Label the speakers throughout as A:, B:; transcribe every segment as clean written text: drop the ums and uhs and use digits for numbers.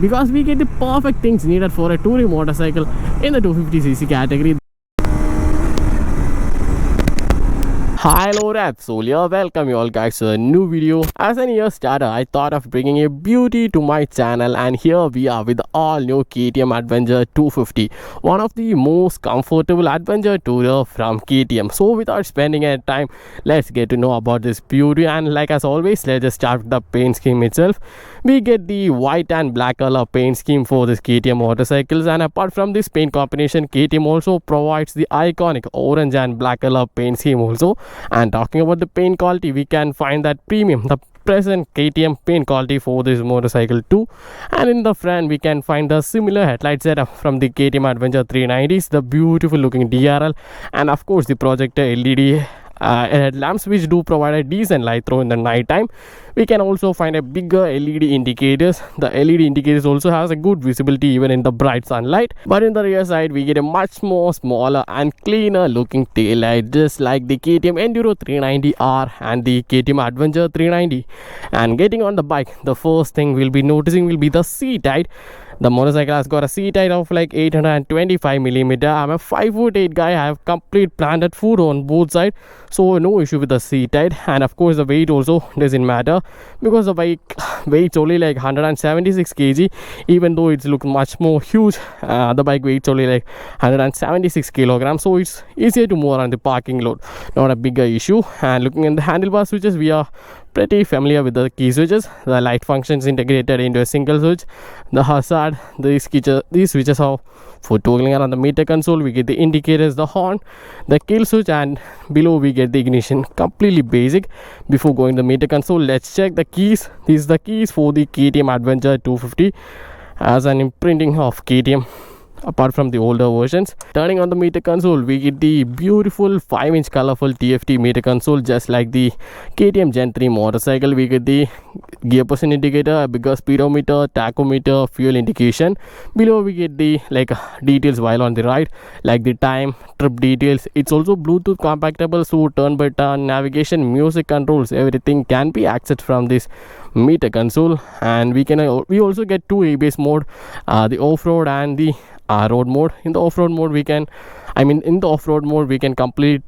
A: because we get the perfect things needed for a touring motorcycle in the 250cc category. Hi, hello REVSOUL here. Welcome you all guys to a new video. As a year starter, I thought of bringing a beauty to my channel, and here we are with the all new KTM Adventure 250, one of the most comfortable adventure tourer from KTM. So without spending any time, let's get to know about this beauty. And like as always, let's just start with the paint scheme itself. We get the white and black color paint scheme for this KTM motorcycles, and apart from this paint combination, KTM also provides the iconic orange and black color paint scheme also. And talking about the paint quality, we can find that premium, the present KTM paint quality for this motorcycle too. And in the front we can find the similar headlight setup from the KTM Adventure 390s, the beautiful looking DRL, and of course the projector LED headlamps, which do provide a decent light through in the night time. We can also find a bigger LED indicators. The LED indicators also has a good visibility even in the bright sunlight. But in the rear side we get a much more smaller and cleaner looking tail light, just like the KTM Enduro 390R and the KTM Adventure 390. And getting on the bike, the first thing we'll be noticing will be the seat height. The motorcycle has got a seat height of like 825mm. I'm a 5'8" guy. I have complete planted foot on both sides, so no issue with the seat height. And of course the weight also doesn't matter, because the bike weights only like 176 kg. Even though it looks much more huge, the bike weights only like 176 kilograms, so it's easier to move around the parking lot, not a bigger issue. And looking at the handlebar switches, we are pretty familiar with the key switches. The light functions integrated into a single switch. The hazard, these switches are for toggling around the meter console. We get the indicators, the horn, the kill switch, and below we get the ignition. Completely basic. Before going to the meter console, let's check the keys. These are the keys for the KTM Adventure 250, as an imprinting of KTM apart from the older versions. Turning on the meter console, we get the beautiful 5-inch colorful TFT meter console, just like the KTM Gen 3 motorcycle. We get the gear position indicator, a bigger speedometer, tachometer, fuel indication. Below we get the details while on the ride, like the time, trip details. It's also Bluetooth compatible, so turn by turn navigation, music controls, everything can be accessed from this meter console. And we also get two ABS mode, the off-road and the road mode. In the off-road mode we can complete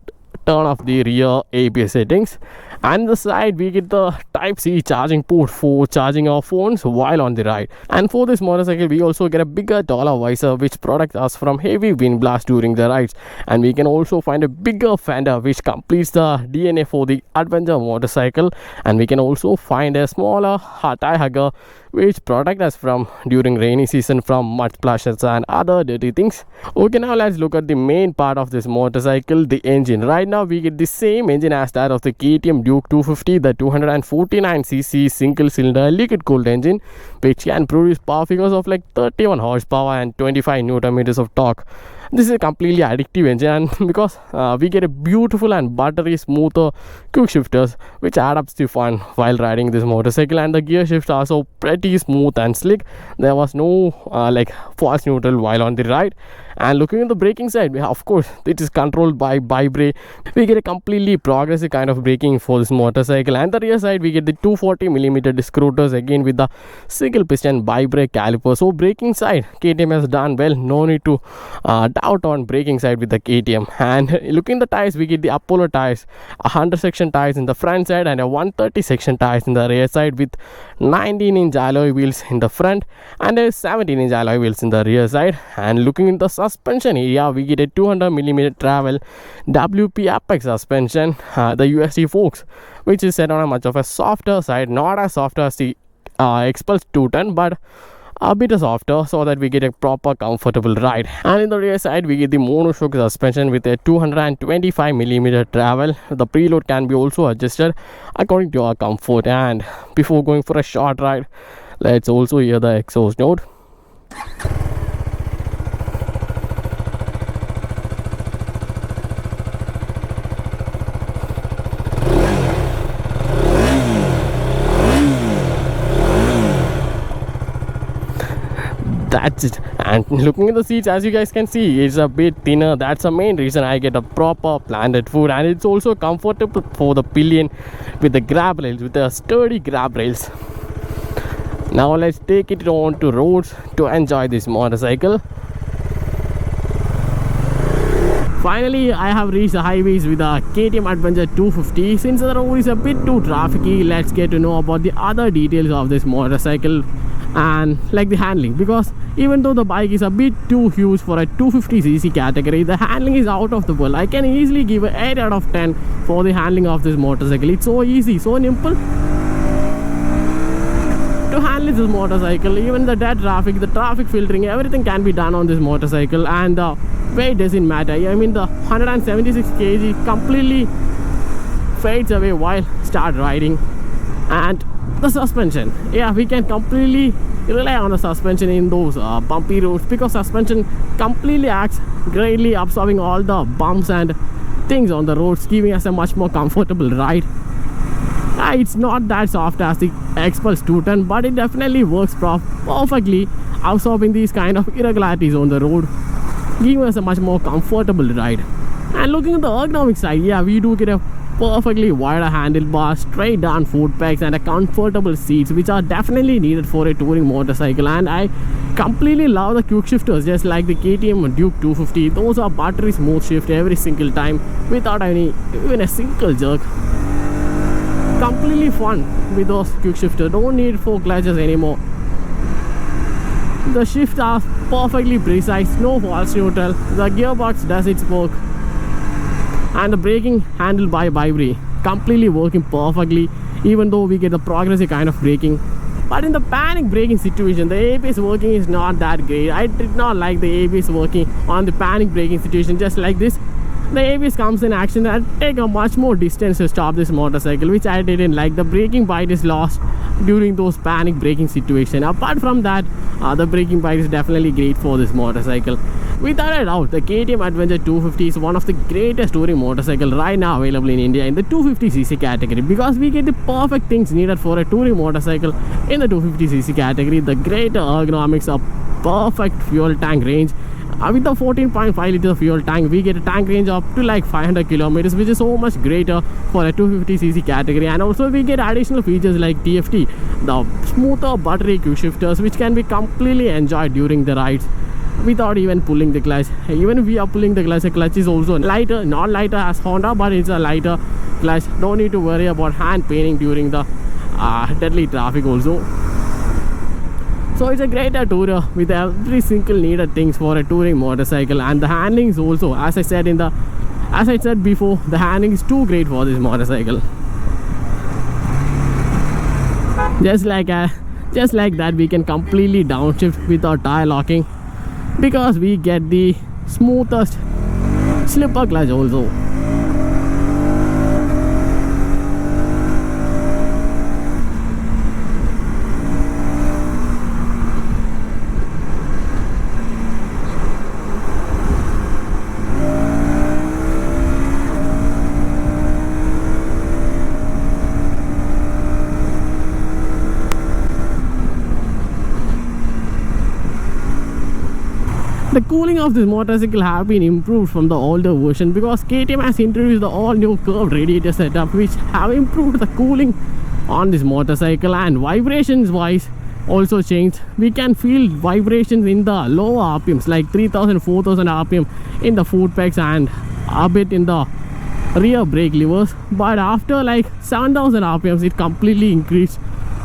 A: turn off the rear ABS settings. And the side we get the Type-C charging port for charging our phones while on the ride. And for this motorcycle we also get a bigger taller visor, which protects us from heavy wind blast during the rides. And we can also find a bigger fender, which completes the DNA for the adventure motorcycle. And we can also find a smaller tire hugger, which protect us from during rainy season from mud splashes and other dirty things. Okay, now let's look at the main part of this motorcycle, the engine. Right now we get the same engine as that of the KTM Duke 250, the 249cc single cylinder liquid cooled engine, which can produce power figures of like 31 horsepower and 25 newton meters of torque. This is a completely addictive engine, and because we get a beautiful and buttery smoother quick shifters, which add up the fun while riding this motorcycle. And the gear shifts are so pretty smooth and slick. There was no false neutral while on the ride. And looking at the braking side, of course it is controlled by brake. We get a completely progressive kind of braking for this motorcycle. And the rear side we get the 240mm disc rotors, again with the single piston brake caliper. So braking side KTM has done well, no need to doubt on braking side with the KTM. And looking at the tires, we get the Apollo tires, 100 section tires in the front side and a 130 section tires in the rear side, with 19-inch alloy wheels in the front and a 17-inch alloy wheels in the rear side. And looking in the suspension area, we get a 200mm travel WP Apex suspension, the USD forks, which is set on a much of a softer side, not as soft as the Expulse 210, but a bit softer, so that we get a proper comfortable ride. And in the rear side we get the monoshock suspension with a 225mm travel. The preload can be also adjusted according to our comfort. And before going for a short ride, let's also hear the exhaust note. That's it. And looking at the seats, as you guys can see, it's a bit thinner. That's the main reason I get a proper planted foot. And it's also comfortable for the pillion with the grab rails, with the sturdy grab rails. Now let's take it on to roads to enjoy this motorcycle. Finally, I have reached the highways with the KTM Adventure 250. Since the road is a bit too trafficy, let's get to know about the other details of this motorcycle and like the handling, because even though the bike is a bit too huge for a 250cc category, the handling is out of the world. I can easily give an 8 out of 10 for the handling of this motorcycle. It's so easy, so simple to handle this motorcycle. Even the dead traffic, the traffic filtering, everything can be done on this motorcycle, and the weight doesn't matter. I mean, the 176 kg completely fades away while start riding. And the suspension, yeah, we can completely rely on the suspension in those bumpy roads, because suspension completely acts greatly, absorbing all the bumps and things on the roads, giving us a much more comfortable ride. It's not that soft as the X-Pulse 210, but it definitely works perfectly, absorbing these kind of irregularities on the road, giving us a much more comfortable ride. And looking at the ergonomic side, yeah, we do get a perfectly wider handlebar, straight down foot pegs, and a comfortable seats, which are definitely needed for a touring motorcycle. And I completely love the quick shifters, just like the KTM Duke 250. Those are buttery smooth shift every single time without even a single jerk. Completely fun with those quick shifters. Don't need 4 clutches anymore. The shifts are perfectly precise, no false neutral. The gearbox does its work, and the braking handled by Vibri, completely working perfectly, even though we get the progressive kind of braking. But in the panic braking situation, the ABS working is not that great. I did not like the ABS working on the panic braking situation. Just like this, the ABS comes in action and take a much more distance to stop this motorcycle, which I didn't like. The braking bite is lost during those panic braking situation. Apart from that, the braking bite is definitely great for this motorcycle. Without a doubt, the KTM Adventure 250 is one of the greatest touring motorcycles right now available in India in the 250cc category, because we get the perfect things needed for a touring motorcycle in the 250cc category. The greater ergonomics, a perfect fuel tank range. With the 14.5 liters fuel tank, we get a tank range up to like 500 kilometers, which is so much greater for a 250cc category. And also we get additional features like TFT, the smoother buttery quick shifters, which can be completely enjoyed during the rides without even pulling the clutch. Even if we are pulling the clutch is also lighter, not lighter as Honda, but it's a lighter clutch. Don't need to worry about hand paining during the deadly traffic also. So it's a greater tourer with every single needed things for a touring motorcycle. And the handling is also, as I said before, the handling is too great for this motorcycle. Just like that, we can completely downshift without tire locking, because we get the smoothest slipper clutch also. The cooling of this motorcycle have been improved from the older version, because KTM has introduced the all new curved radiator setup, which have improved the cooling on this motorcycle. And vibrations wise also changed. We can feel vibrations in the lower RPMs, like 3000 4000 RPM in the foot pegs and a bit in the rear brake levers. But after like 7000 RPMs, it completely increased,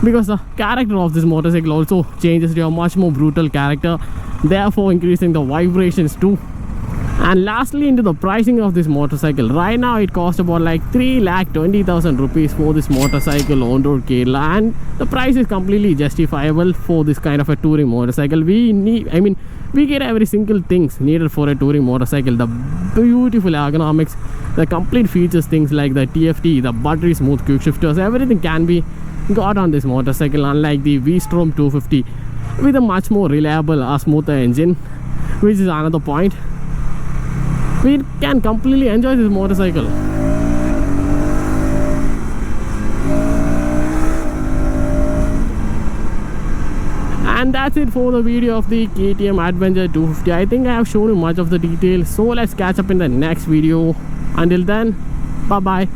A: because the character of this motorcycle also changes to a much more brutal character, therefore increasing the vibrations too. And lastly, into the pricing of this motorcycle, right now it costs about like 3,20,000 rupees for this motorcycle on road Kerala, and the price is completely justifiable for this kind of a touring motorcycle. We get every single things needed for a touring motorcycle. The beautiful ergonomics, the complete features, things like the TFT, the buttery smooth quick shifters, everything can be got on this motorcycle, unlike the V-Strom 250 with a much more reliable, smoother engine, which is another point. We can completely enjoy this motorcycle. And that's it for the video of the KTM Adventure 250. I think I have shown you much of the details, so let's catch up in the next video. Until then, bye bye.